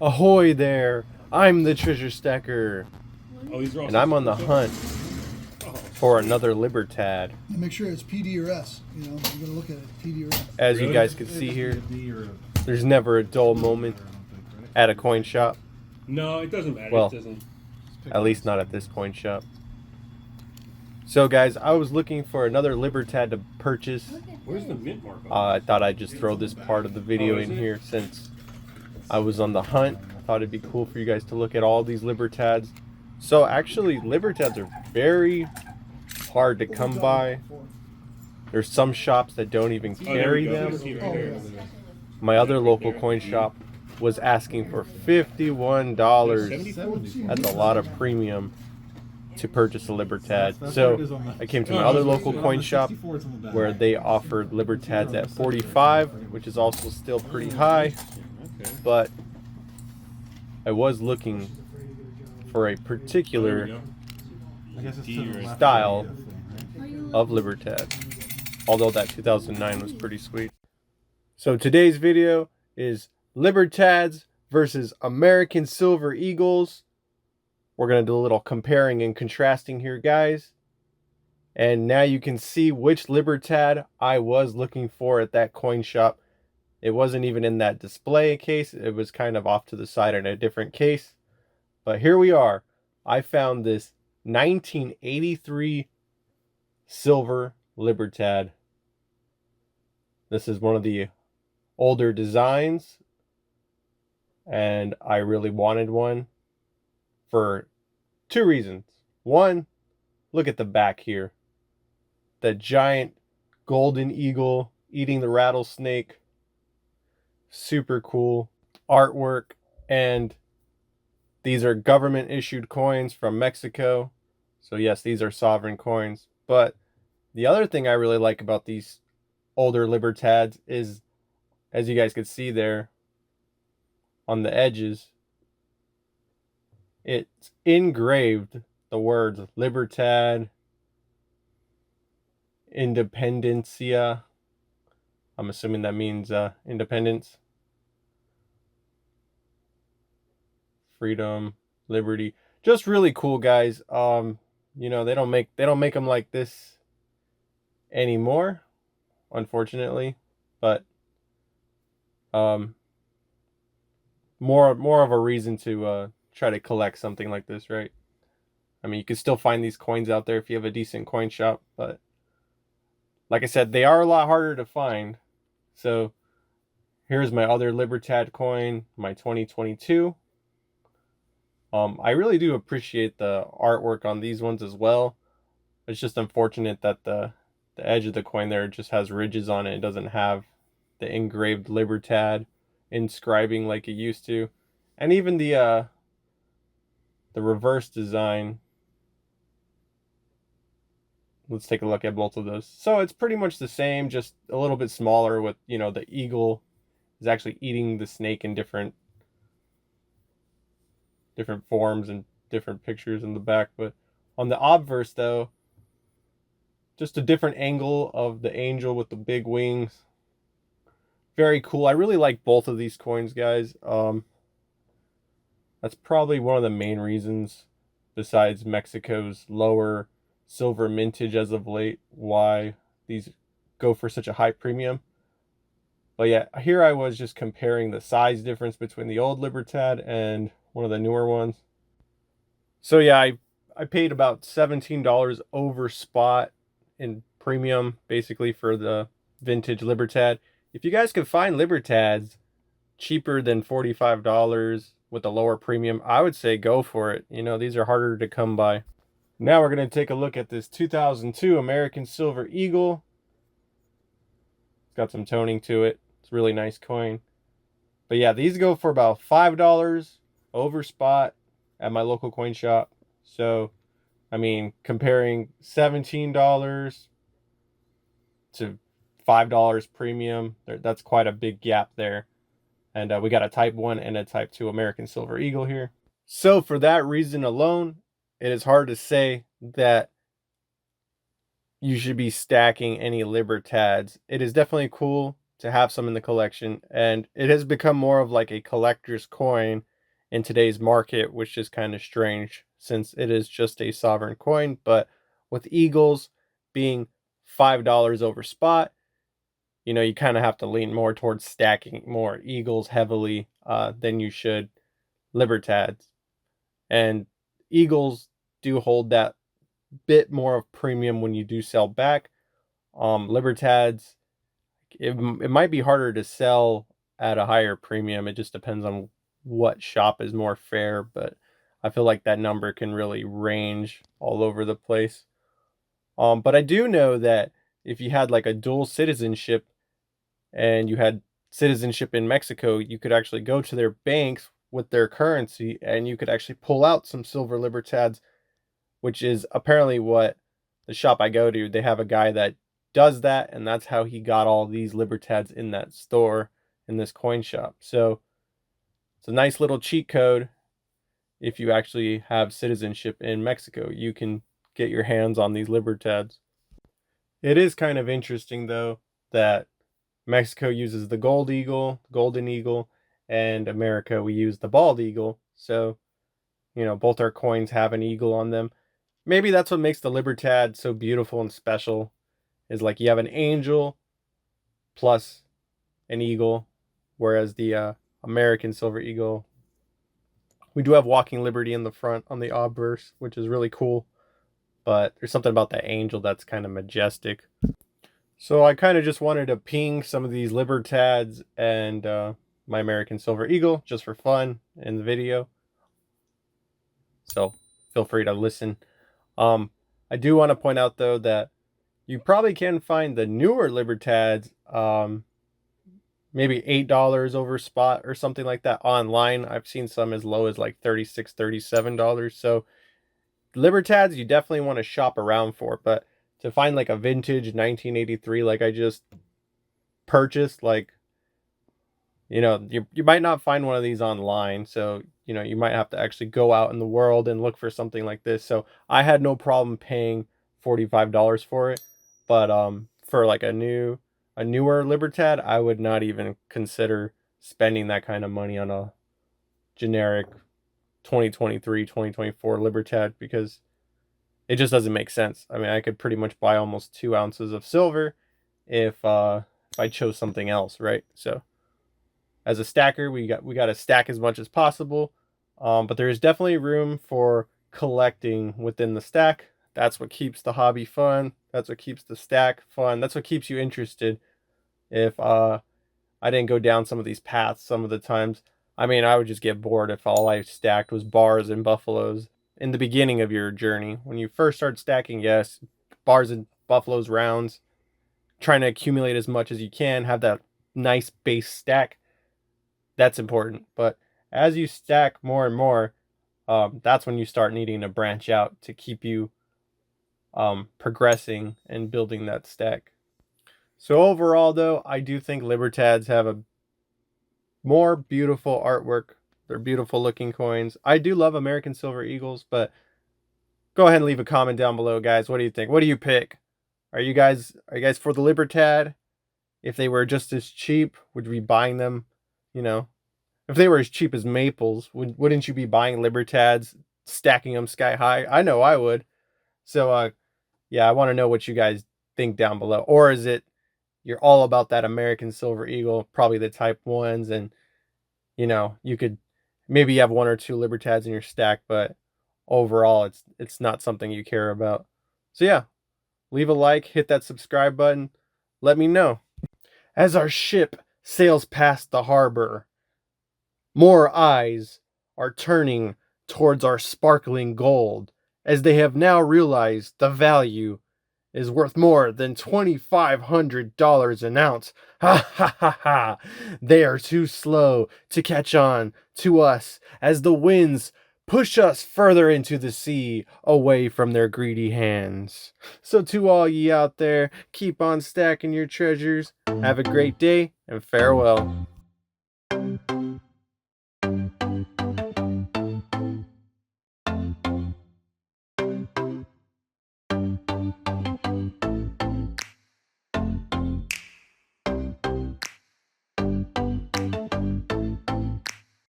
Ahoy there! I'm the treasure stacker, Oh, these are all and I'm on the hunt for another Libertad. And make sure it's PD or S. You know, you're gonna look at it, PD or S. As Really? you guys can see here, there's never a dull moment at a coin shop. No, it doesn't matter. Well, It doesn't. At least not at this coin shop. So guys, I was looking for another Libertad to purchase. Where's the mint mark on I thought I'd just throw this part of the video in here since I was on the hunt. I thought it'd be cool for you guys to look at all these Libertads. So actually, Libertads are very hard to come by. There's some shops that don't even carry them. My other local coin shop was asking for $51. That's a lot of premium to purchase a Libertad. So I came to my other local coin shop where they offered Libertads at 45, which is also still pretty high. But I was looking for a particular style of Libertad, although that 2009 was pretty sweet. So today's video is Libertads versus American Silver Eagles. We're going to do a little comparing and contrasting here, guys. And now you can see which Libertad I was looking for at that coin shop. It wasn't even in that display case. It was kind of off to the side in a different case. But here we are. I found this 1983 silver Libertad. This is one of the older designs, and I really wanted one for two reasons. One, look at the back here. The giant golden eagle eating the rattlesnake. Super cool artwork, and these are government issued coins from Mexico. So yes, these are sovereign coins. But the other thing I really like about these older Libertads is, as you guys can see there on the edges, it's engraved the words Libertad, Independencia. I'm assuming that means independence, freedom, liberty. Just really cool, guys. You know, they don't make them like this anymore, unfortunately. But more of a reason to try to collect something like this, right? I mean, you can still find these coins out there if you have a decent coin shop, but like I said, they are a lot harder to find. So here's my other Libertad coin, my 2022. I really do appreciate the artwork on these ones as well. It's just unfortunate that the edge of the coin there just has ridges on it. It doesn't have the engraved Libertad inscribing like it used to. And even the reverse design. Let's take a look at both of those. So it's pretty much the same, just a little bit smaller with, you know, the eagle is actually eating the snake in different forms and different pictures in the back. But on the obverse though, just a different angle of the angel with the big wings. Very cool. I really like both of these coins, guys. That's probably one of the main reasons, besides Mexico's lower silver mintage as of late, why these go for such a high premium. But yeah, here I was just comparing the size difference between the old Libertad and one of the newer ones. So yeah, I paid about $17 over spot in premium, basically, for the vintage Libertad. If you guys could find Libertads cheaper than $45 with a lower premium, I would say go for it. You know, these are harder to come by. Now we're going to take a look at this 2002 American Silver Eagle. It's got some toning to it. It's a really nice coin. But yeah, these go for about $5 over spot at my local coin shop. So, I mean, comparing $17 to $5 premium, that's quite a big gap there. And we got a Type 1 and a Type 2 American Silver Eagle here. So for that reason alone, it is hard to say that you should be stacking any Libertads. It is definitely cool to have some in the collection, and it has become more of like a collector's coin in today's market, which is kind of strange since it is just a sovereign coin. But with Eagles being $5 over spot, you know, you kind of have to lean more towards stacking more Eagles heavily than you should Libertads. And Eagles do hold that bit more of premium when you do sell back. Libertads, it might be harder to sell at a higher premium. It just depends on what shop is more fair, but I feel like that number can really range all over the place. But I do know that if you had like a dual citizenship and you had citizenship in Mexico, you could actually go to their banks with their currency and you could actually pull out some silver Libertads, which is apparently what the shop I go to, they have a guy that does that, and that's how he got all these Libertads in that store, in this coin shop. So it's a nice little cheat code. If you actually have citizenship in Mexico, you can get your hands on these Libertads. It is kind of interesting though that Mexico uses the gold eagle, golden eagle, and America we use the bald eagle. So, you know, both our coins have an eagle on them. Maybe that's what makes the Libertad so beautiful and special, is like you have an angel plus an eagle, whereas the American silver eagle, we do have walking liberty in the front on the obverse, which is really cool, but there's something about that angel that's kind of majestic. So I kind of just wanted to ping some of these Libertads and my American silver eagle just for fun in the video, so feel free to listen. I do want to point out though that you probably can find the newer Libertads, maybe $8 over spot or something like that online. I've seen some as low as like $36, $37. So Libertads, you definitely want to shop around for. But to find like a vintage 1983 like I just purchased, like, you know, you might not find one of these online. So, you know, you might have to actually go out in the world and look for something like this. So I had no problem paying $45 for it. But for like a newer Libertad, I would not even consider spending that kind of money on a generic 2023, 2024 Libertad, because it just doesn't make sense. I mean, I could pretty much buy almost 2 ounces of silver if I chose something else, right? So as a stacker, we got to stack as much as possible, but there is definitely room for collecting within the stack. That's what keeps the hobby fun. That's what keeps the stack fun. That's what keeps you interested. If I didn't go down some of these paths some of the times, I mean, I would just get bored if all I stacked was bars and buffaloes. In the beginning of your journey, when you first start stacking, yes, bars and buffaloes, rounds, trying to accumulate as much as you can, have that nice base stack. That's important. But as you stack more and more, that's when you start needing to branch out to keep you progressing and building that stack. So overall, though, I do think Libertads have a more beautiful artwork. They're beautiful looking coins. I do love American Silver Eagles, but go ahead and leave a comment down below, guys. What do you think? What do you pick? Are you guys for the Libertad? If they were just as cheap, would you be buying them? You know, if they were as cheap as Maples, wouldn't you be buying Libertads, stacking them sky high? I know I would. So yeah, I want to know what you guys think down below. Or is it you're all about that American Silver Eagle, probably the type 1s, and you know, you could maybe have 1 or 2 Libertads in your stack, but overall it's not something you care about. So yeah, leave a like, hit that subscribe button, let me know. As our ship sails past the harbor, more eyes are turning towards our sparkling gold, as they have now realized the value is worth more than $2,500 an ounce. Ha ha ha ha! They are too slow to catch on to us as the winds push us further into the sea, away from their greedy hands. So to all ye out there, keep on stacking your treasures. Have a great day, and farewell.